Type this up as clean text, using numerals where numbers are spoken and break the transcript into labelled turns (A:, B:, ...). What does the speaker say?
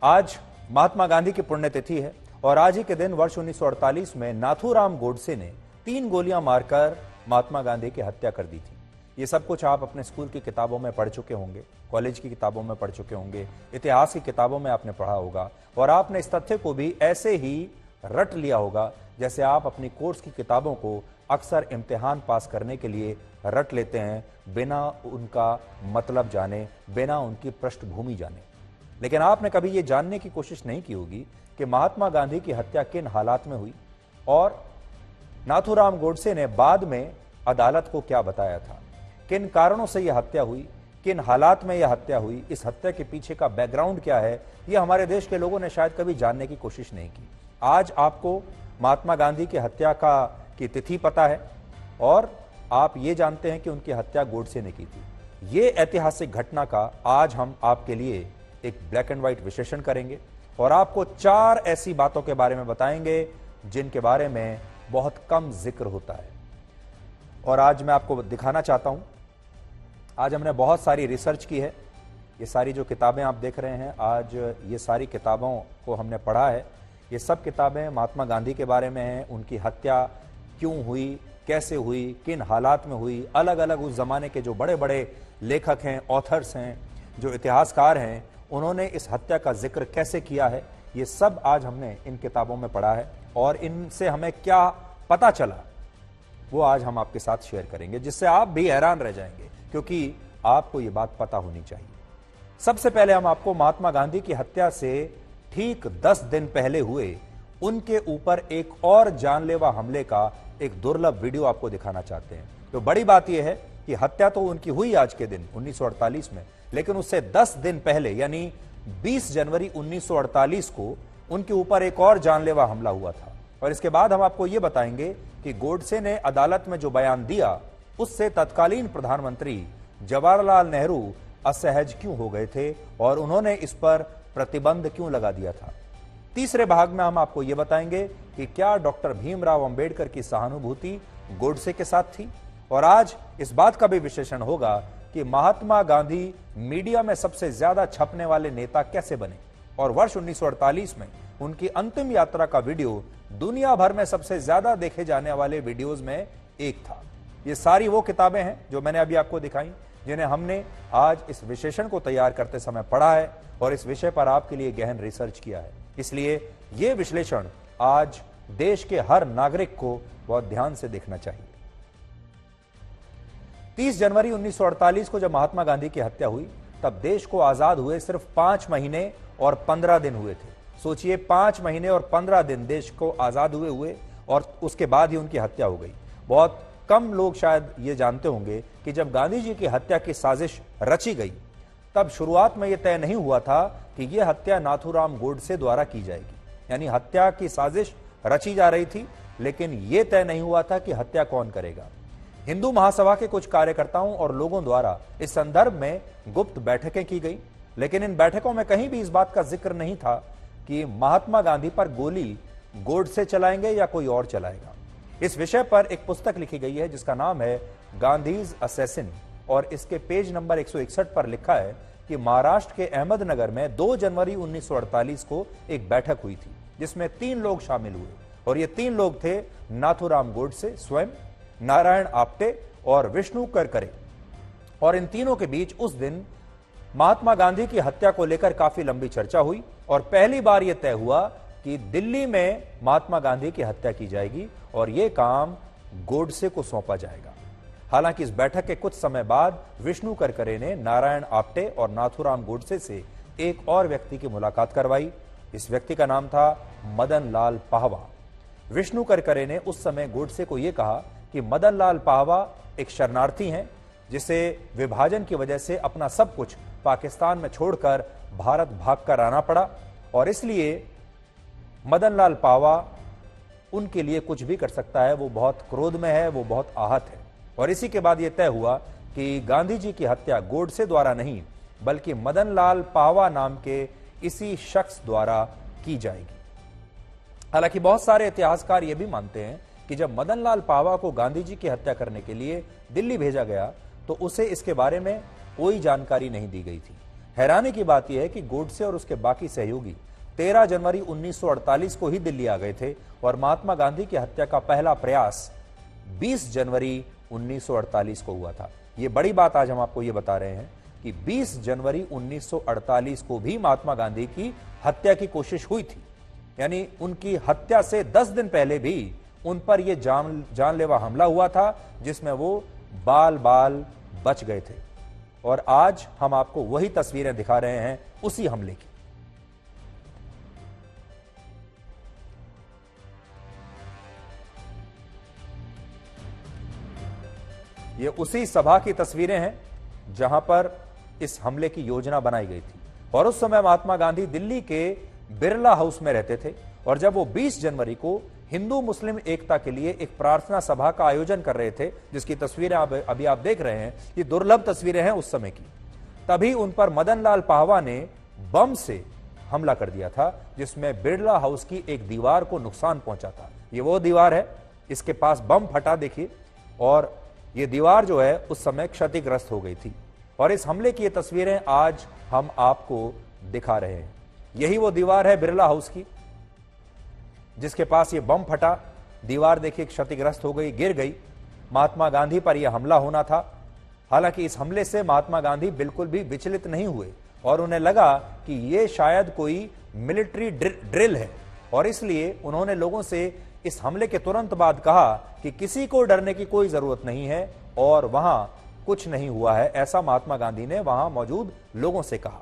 A: आज महात्मा गांधी की पुण्यतिथि है और आज ही के दिन वर्ष 1948 में नाथूराम गोडसे ने 3 गोलियां मारकर महात्मा गांधी की हत्या कर दी थी। ये सब कुछ आप अपने स्कूल की किताबों में पढ़ चुके होंगे, कॉलेज की किताबों में पढ़ चुके होंगे, इतिहास की किताबों में आपने पढ़ा होगा और आपने इस तथ्य को भी ऐसे ही रट लिया होगा जैसे आप अपनी कोर्स की किताबों को अक्सर इम्तिहान पास करने के लिए रट लेते हैं, बिना उनका मतलब जाने, बिना उनकी पृष्ठभूमि जाने। लेकिन आपने कभी यह जानने की कोशिश नहीं की होगी कि महात्मा गांधी की हत्या किन हालात में हुई और नाथूराम गोडसे ने बाद में अदालत को क्या बताया था, किन कारणों से यह हत्या हुई, किन हालात में यह हत्या हुई, इस हत्या के पीछे का बैकग्राउंड क्या है, यह हमारे देश के लोगों ने शायद कभी जानने की कोशिश नहीं की। आज आपको महात्मा गांधी की हत्या की तिथि पता है और आप ये जानते हैं कि उनकी हत्या गोडसे ने की थी। ये ऐतिहासिक घटना का आज हम आपके लिए एक ब्लैक एंड व्हाइट विश्लेषण करेंगे और आपको 4 ऐसी बातों के बारे में बताएंगे जिनके बारे में बहुत कम जिक्र होता है। और आज मैं आपको दिखाना चाहता हूं, आज हमने बहुत सारी रिसर्च की है। ये सारी जो किताबें आप देख रहे हैं, आज ये सारी किताबों को हमने पढ़ा है। ये सब किताबें महात्मा गांधी के बारे में हैं, उनकी हत्या क्यों हुई, कैसे हुई, किन हालात में हुई, अलग अलग उस जमाने के जो बड़े बड़े लेखक हैं, ऑथर्स हैं, जो इतिहासकार हैं, उन्होंने इस हत्या का जिक्र कैसे किया है, ये सब आज हमने इन किताबों में पढ़ा है और इनसे हमें क्या पता चला वो आज हम आपके साथ शेयर करेंगे, जिससे आप भी हैरान रह जाएंगे, क्योंकि आपको ये बात पता होनी चाहिए। सबसे पहले हम आपको महात्मा गांधी की हत्या से ठीक 10 दिन पहले हुए उनके ऊपर एक और जानलेवा हमले का एक दुर्लभ वीडियो आपको दिखाना चाहते हैं। तो बड़ी बात यह है कि हत्या तो उनकी हुई आज के दिन 1948 में, लेकिन उससे 10 दिन पहले यानी 20 जनवरी 1948 को उनके ऊपर एक और जानलेवा हमला हुआ था। और इसके बाद हम आपको यह बताएंगे कि गोडसे ने अदालत में जो बयान दिया उससे तत्कालीन प्रधानमंत्री जवाहरलाल नेहरू असहज क्यों हो गए थे और उन्होंने इस पर प्रतिबंध क्यों लगा दिया था। तीसरे भाग में हम आपको यह बताएंगे कि क्या डॉक्टर भीमराव अंबेडकर की सहानुभूति गोडसे के साथ थी। और आज इस बात का भी विश्लेषण होगा कि महात्मा गांधी मीडिया में सबसे ज्यादा छपने वाले नेता कैसे बने और वर्ष 1948 में उनकी अंतिम यात्रा का वीडियो दुनिया भर में सबसे ज्यादा देखे जाने वाले वीडियोज में एक था। ये सारी वो किताबें हैं जो मैंने अभी आपको दिखाई, जिन्हें हमने आज इस विश्लेषण को तैयार करते समय पढ़ा है और इस विषय पर आपके लिए गहन रिसर्च किया है। इसलिए यह विश्लेषण आज देश के हर नागरिक को बहुत ध्यान से देखना चाहिए। 30 जनवरी 1948 को जब महात्मा गांधी की हत्या हुई तब देश को आजाद हुए सिर्फ 5 महीने और 15 दिन हुए थे। सोचिए, 5 महीने और 15 दिन देश को आजाद हुए और उसके बाद ही उनकी हत्या हो गई। बहुत कम लोग शायद ये जानते होंगे कि जब गांधी जी की हत्या की साजिश रची गई तब शुरुआत में यह तय नहीं हुआ था कि यह हत्या नाथूराम गोडसे द्वारा की जाएगी। यानी हत्या की साजिश रची जा रही थी, लेकिन यह तय नहीं हुआ था कि हत्या कौन करेगा। हिंदू महासभा के कुछ कार्यकर्ताओं और लोगों द्वारा इस संदर्भ में गुप्त बैठकें की गई, लेकिन इन बैठकों में कहीं भी इस बात का जिक्र नहीं था कि महात्मा गांधी पर गोली गोडसे चलाएंगे या कोई और चलाएगा। इस विषय पर एक पुस्तक लिखी गई है जिसका नाम है गांधीज असैसिन और इसके पेज नंबर 161 पर लिखा है कि महाराष्ट्र के अहमदनगर में 2 जनवरी 1948 को एक बैठक हुई थी जिसमें 3 लोग शामिल हुए और ये 3 लोग थे नाथूराम गोडसे स्वयं, नारायण आप्टे और विष्णु करकरे। और इन तीनों के बीच उस दिन महात्मा गांधी की हत्या को लेकर काफी लंबी चर्चा हुई और पहली बार यह तय हुआ कि दिल्ली में महात्मा गांधी की हत्या की जाएगी और यह काम गोडसे को सौंपा जाएगा। हालांकि इस बैठक के कुछ समय बाद विष्णु करकरे ने नारायण आप्टे और नाथूराम गोडसे से एक और व्यक्ति की मुलाकात करवाई। इस व्यक्ति का नाम था मदन लाल पाहवा। विष्णु करकरे ने उस समय गोडसे को यह कहा कि मदन लाल पाहवा एक शरणार्थी हैं जिसे विभाजन की वजह से अपना सब कुछ पाकिस्तान में छोड़कर भारत भागकर आना पड़ा और इसलिए मदन लाल पाहवा उनके लिए कुछ भी कर सकता है, वो बहुत क्रोध में है, वो बहुत आहत है। और इसी के बाद यह तय हुआ कि गांधी जी की हत्या गोडसे द्वारा नहीं बल्कि मदन लाल पाहवा नाम के इसी शख्स द्वारा की जाएगी। हालांकि बहुत सारे इतिहासकार यह भी मानते हैं कि जब मदन लाल पाहवा को गांधी जी की हत्या करने के लिए दिल्ली भेजा गया तो उसे इसके बारे में कोई जानकारी नहीं दी गई थी। हैरानी की बात यह है कि गोडसे और उसके बाकी सहयोगी 13 जनवरी 1948 को ही दिल्ली आ गए थे और महात्मा गांधी की हत्या का पहला प्रयास 20 जनवरी 1948 को हुआ था। यह बड़ी बात आज हम आपको यह बता रहे हैं कि 20 जनवरी 1948 को भी महात्मा गांधी की हत्या की कोशिश हुई थी, यानी उनकी हत्या से 10 दिन पहले भी उन पर यह जानलेवा हमला हुआ था जिसमें वो बाल बाल बच गए थे। और आज हम आपको वही तस्वीरें दिखा रहे हैं उसी हमले की। ये उसी सभा की तस्वीरें हैं जहां पर इस हमले की योजना बनाई गई थी और उस समय महात्मा गांधी दिल्ली के बिरला हाउस में रहते थे और जब वो 20 जनवरी को हिंदू मुस्लिम एकता के लिए एक प्रार्थना सभा का आयोजन कर रहे थे, जिसकी तस्वीरें अभी आप देख रहे हैं, ये दुर्लभ तस्वीरें हैं उस समय की, तभी उन पर मदन लाल पाहवा ने बम से हमला कर दिया था जिसमें बिरला हाउस की एक दीवार को नुकसान पहुंचा था। ये वो दीवार है, इसके पास बम फटा देखिए और ये दीवार जो है उस समय क्षतिग्रस्त हो गई थी और इस हमले की ये तस्वीरें आज हम आपको दिखा रहे हैं। यही वो दीवार है बिरला हाउस की जिसके पास ये बम फटा, दीवार देखिए क्षतिग्रस्त हो गई, गिर गई। महात्मा गांधी पर यह हमला होना था। हालांकि इस हमले से महात्मा गांधी बिल्कुल भी विचलित नहीं हुए और उन्हें लगा कि यह शायद कोई मिलिट्री ड्रिल है और इसलिए उन्होंने लोगों से इस हमले के तुरंत बाद कहा कि किसी को डरने की कोई जरूरत नहीं है और वहां कुछ नहीं हुआ है, ऐसा महात्मा गांधी ने वहां मौजूद लोगों से कहा।